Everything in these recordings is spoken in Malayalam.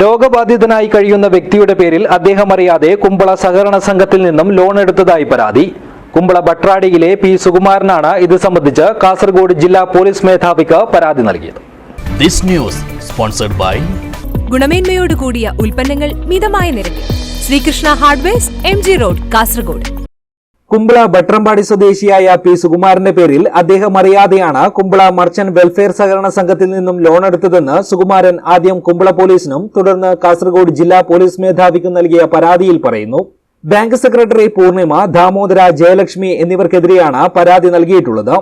രോഗബാധിതനായി കഴിയുന്ന വ്യക്തിയുടെ പേരിൽ അദ്ദേഹം അറിയാതെ കുമ്പള സഹകരണ സംഘത്തിൽ നിന്നും ലോൺ എടുത്തതായി പരാതി. കുമ്പള ബട്രാടിയിലെ പി സുകുമാരനാണ് ഇത് സംബന്ധിച്ച് കാസർഗോഡ് ജില്ലാ പോലീസ് മേധാവിക്ക് പരാതി നൽകിയത്. ഗുണമേന്മയോട് കൂടിയ ഉൽപ്പന്നങ്ങൾ മിതമായ നിരക്കിൽ. Sreekrishna hardwares, MG road, Kasaragod. Kumbla Batrampadi സ്വദേശിയായ പി സുകുമാരന്റെ പേരിൽ അദ്ദേഹം അറിയാതെയാണ് കുമ്പള മർച്ചന്റ് വെൽഫെയർ സഹകരണ സംഘത്തിൽ നിന്നും ലോൺ എടുത്തതെന്ന് സുകുമാരൻ ആദ്യം കുമ്പള പോലീസിനും തുടർന്ന് കാസർഗോഡ് ജില്ലാ പോലീസ് മേധാവിക്കും നൽകിയ പരാതിയിൽ പറയുന്നു. ബാങ്ക് സെക്രട്ടറി പൂർണിമ, ദാമോദര, ജയലക്ഷ്മി എന്നിവർക്കെതിരെയാണ് പരാതി നൽകിയിട്ടുള്ളത്.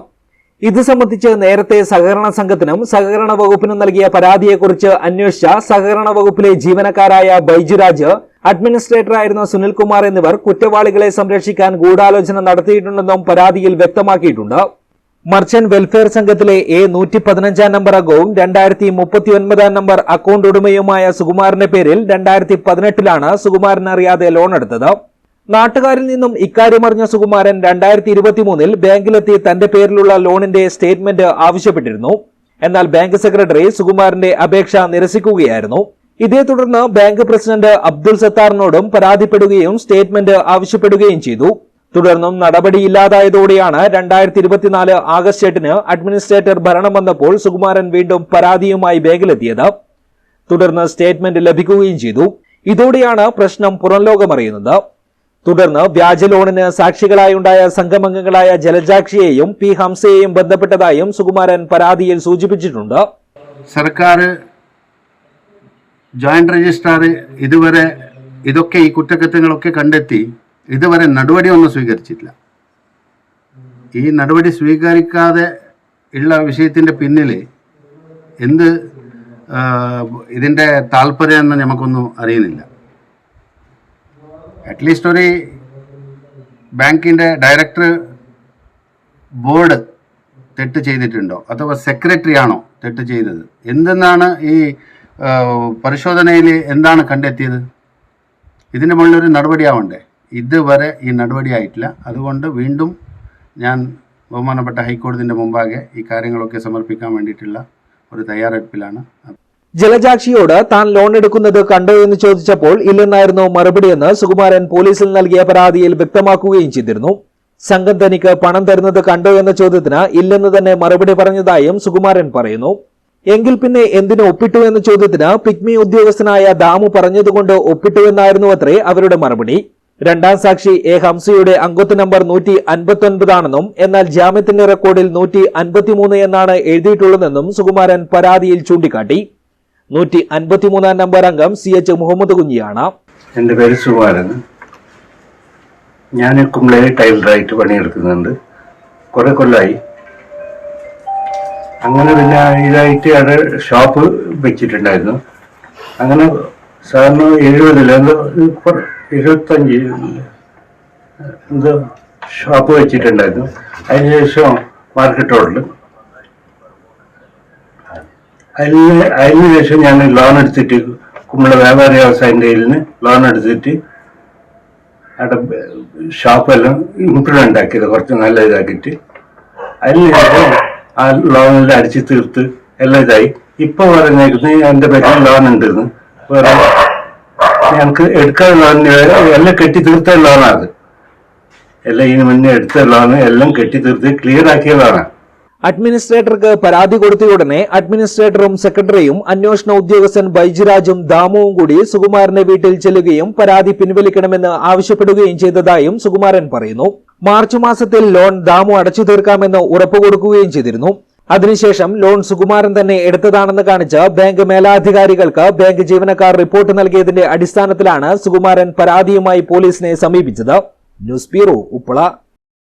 ഇത് സംബന്ധിച്ച് നേരത്തെ സഹകരണ സംഘത്തിനും സഹകരണ വകുപ്പിനും നൽകിയ പരാതിയെക്കുറിച്ച് അന്വേഷിച്ച സഹകരണ വകുപ്പിലെ ജീവനക്കാരായ ബൈജുരാജ്, അഡ്മിനിസ്ട്രേറ്ററായിരുന്ന സുനിൽകുമാർ എന്നിവർ കുറ്റവാളികളെ സംരക്ഷിക്കാൻ ഗൂഢാലോചന നടത്തിയിട്ടുണ്ടെന്നും പരാതിയിൽ വ്യക്തമാക്കിയിട്ടുണ്ട്. മർച്ചന്റ് വെൽഫെയർ സംഘത്തിലെ A115 നമ്പർ അംഗവും 2039 നമ്പർ അക്കൌണ്ട് ഉടമയുമായ സുകുമാരന്റെ പേരിൽ 2018 സുകുമാരൻ അറിയാതെ ലോൺ എടുത്തത്. നാട്ടുകാരിൽ നിന്നും ഇക്കാര്യമറിഞ്ഞ സുകുമാരൻ 2023 ബാങ്കിലെത്തി തന്റെ പേരിലുള്ള ലോണിന്റെ സ്റ്റേറ്റ്മെന്റ് ആവശ്യപ്പെട്ടിരുന്നു. എന്നാൽ ബാങ്ക് സെക്രട്ടറി സുകുമാരന്റെ അപേക്ഷ നിരസിക്കുകയായിരുന്നു. ഇതേ തുടർന്ന് ബാങ്ക് പ്രസിഡന്റ് അബ്ദുൾ സത്താറിനോടും പരാതിപ്പെടുകയും സ്റ്റേറ്റ്മെന്റ് ആവശ്യപ്പെടുകയും ചെയ്തു. തുടർന്നും നടപടിയില്ലാതായതോടെയാണ് 2024 ആഗസ്റ്റ് 8 അഡ്മിനിസ്ട്രേറ്റർ ഭരണം വന്നപ്പോൾ സുകുമാരൻ വീണ്ടും പരാതിയുമായി ബാങ്കിലെത്തിയത്. തുടർന്ന് സ്റ്റേറ്റ്മെന്റ് ലഭിക്കുകയും ചെയ്തു. ഇതോടെയാണ് പ്രശ്നം പുറംലോകമറിയുന്നത്. തുടർന്ന് വ്യാജ ലോണിന് സാക്ഷികളായുണ്ടായ സംഘമംഗങ്ങളായ ജലജാക്ഷിയെയും പി ഹംസയെയും ബന്ധപ്പെട്ടതായും സുകുമാരൻ പരാതിയിൽ സൂചിപ്പിച്ചിട്ടുണ്ട്. സർക്കാർ ജോയിന്റ് രജിസ്ട്രാർ ഇതുവരെ ഇതൊക്കെ ഈ കുറ്റകൃത്യങ്ങളൊക്കെ കണ്ടെത്തി ഇതുവരെ നടപടിയൊന്നും സ്വീകരിച്ചിട്ടില്ല. ഈ നടപടി സ്വീകരിക്കാതെ ഉള്ള വിഷയത്തിൻ്റെ പിന്നിൽ എന്ത് ഇതിൻ്റെ താല്പര്യമെന്ന് നമുക്കൊന്നും അറിയുന്നില്ല. അറ്റ്ലീസ്റ്റ് ഒരു ബാങ്കിൻ്റെ ഡയറക്ടർ ബോർഡ് തെറ്റ് ചെയ്തിട്ടുണ്ടോ അഥവാ സെക്രട്ടറി ആണോ തെറ്റ് ചെയ്തത് എന്തെന്നാണ് ഈ പരിശോധനയിൽ എന്താണ് കണ്ടെത്തിയത്? ഇതിന് മുകളിലൊരു നടപടിയാവണ്ടേ? ഇതുവരെ ഈ നടപടിയായിട്ടില്ല. അതുകൊണ്ട് വീണ്ടും ഞാൻ ബഹുമാനപ്പെട്ട ഹൈക്കോടതിൻ്റെ മുമ്പാകെ ഈ കാര്യങ്ങളൊക്കെ സമർപ്പിക്കാൻ വേണ്ടിയിട്ടുള്ള ഒരു തയ്യാറെടുപ്പിലാണ്. ജലജാക്ഷിയോട് താൻ ലോൺ എടുക്കുന്നത് കണ്ടോ എന്ന് ചോദിച്ചപ്പോൾ ഇല്ലെന്നായിരുന്നു മറുപടിയെന്ന് സുകുമാരൻ പോലീസിൽ നൽകിയ പരാതിയിൽ വ്യക്തമാക്കുകയും ചെയ്തിരുന്നു. സംഘം തനിക്ക് പണം തരുന്നത് കണ്ടോ എന്ന ചോദ്യത്തിന് ഇല്ലെന്ന് തന്നെ മറുപടി പറഞ്ഞതായും സുകുമാരൻ പറയുന്നു. എങ്കിൽ പിന്നെ എന്തിനു ഒപ്പിട്ടു എന്ന ചോദ്യത്തിന് പിഗ്മി ഉദ്യോഗസ്ഥനായ ദാമു പറഞ്ഞതുകൊണ്ട് ഒപ്പിട്ടു എന്നായിരുന്നു അത്രേ അവരുടെ മറുപടി. രണ്ടാം സാക്ഷി A ഹംസയുടെ അംഗത്വ നമ്പർ 159 ആണെന്നും എന്നാൽ ജാമ്യത്തിന്റെ റെക്കോർഡിൽ 153 എന്നാണ് എഴുതിയിട്ടുള്ളതെന്നും സുകുമാരൻ പരാതിയിൽ ചൂണ്ടിക്കാട്ടി. 153 നമ്പർ അംഗം CH മുഹമ്മദ് കുഞ്ഞിയാണ്. എൻ്റെ പേര് സുകുമാരൻ. ഞാൻ കുമ്പളയിൽ ടൈലറായിട്ട് പണിയെടുക്കുന്നുണ്ട്. കുറെ കൊല്ലമായി. അങ്ങനെ പിന്നെ ഇതായിട്ട് അവിടെ ഷോപ്പ് വെച്ചിട്ടുണ്ടായിരുന്നു. അങ്ങനെ സാറിന് 75 എന്തോ ഷോപ്പ് വെച്ചിട്ടുണ്ടായിരുന്നു. അതിനുശേഷം മാർക്കറ്റ് റോഡിൽ അതിനുശേഷം ഞാൻ ലോൺ എടുത്തിട്ട് കുമ്പള വ്യാപാരി വ്യവസായൻ്റെ നിന്ന് ലോൺ എടുത്തിട്ട് അവിടെ ഷോപ്പെല്ലാം ഇംപ്രൂവ്മെൻ്റ് ആക്കിയത് കുറച്ച് നല്ല ഇതാക്കിയിട്ട് അതിനുശേഷം ആ ലോണെല്ലാം അടിച്ച് തീർത്ത് എല്ലാം ഇതായി. ഇപ്പൊ പറഞ്ഞേക്കുന്നത് എൻ്റെ പേരിൽ ലോൺ ഉണ്ടെന്ന്. വേറെ ഞങ്ങൾക്ക് എടുക്കാൻ ലോൺ എല്ലാം കെട്ടി തീർത്ത ലോണാണ്. എല്ലാം ഇതിന് മുന്നേ എടുത്ത ലോണ് എല്ലാം കെട്ടി തീർത്ത് ക്ലിയർ ആക്കിയ ലോണാണ്. അഡ്മിനിസ്ട്രേറ്റർക്ക് പരാതി കൊടുത്തയുടനെ അഡ്മിനിസ്ട്രേറ്ററും സെക്രട്ടറിയും അന്വേഷണ ഉദ്യോഗസ്ഥൻ ബൈജുരാജും ദാമുവും കൂടി സുകുമാരന്റെ വീട്ടിൽ ചെല്ലുകയും പരാതി പിൻവലിക്കണമെന്ന് ആവശ്യപ്പെടുകയും ചെയ്തതായും സുകുമാരൻ പറയുന്നു. മാർച്ച് മാസത്തിൽ ലോൺ ദാമു അടച്ചു തീർക്കാമെന്ന് ഉറപ്പുകൊടുക്കുകയും ചെയ്തിരുന്നു. അതിനുശേഷം ലോൺ സുകുമാരൻ തന്നെ എടുത്തതാണെന്ന് കാണിച്ച് ബാങ്ക് മേലധികാരികൾക്ക് ബാങ്ക് ജീവനക്കാർ റിപ്പോർട്ട് നൽകിയതിന്റെ അടിസ്ഥാനത്തിലാണ് സുകുമാരൻ പരാതിയുമായി പോലീസിനെ സമീപിച്ചത്. News bureau, Uppala.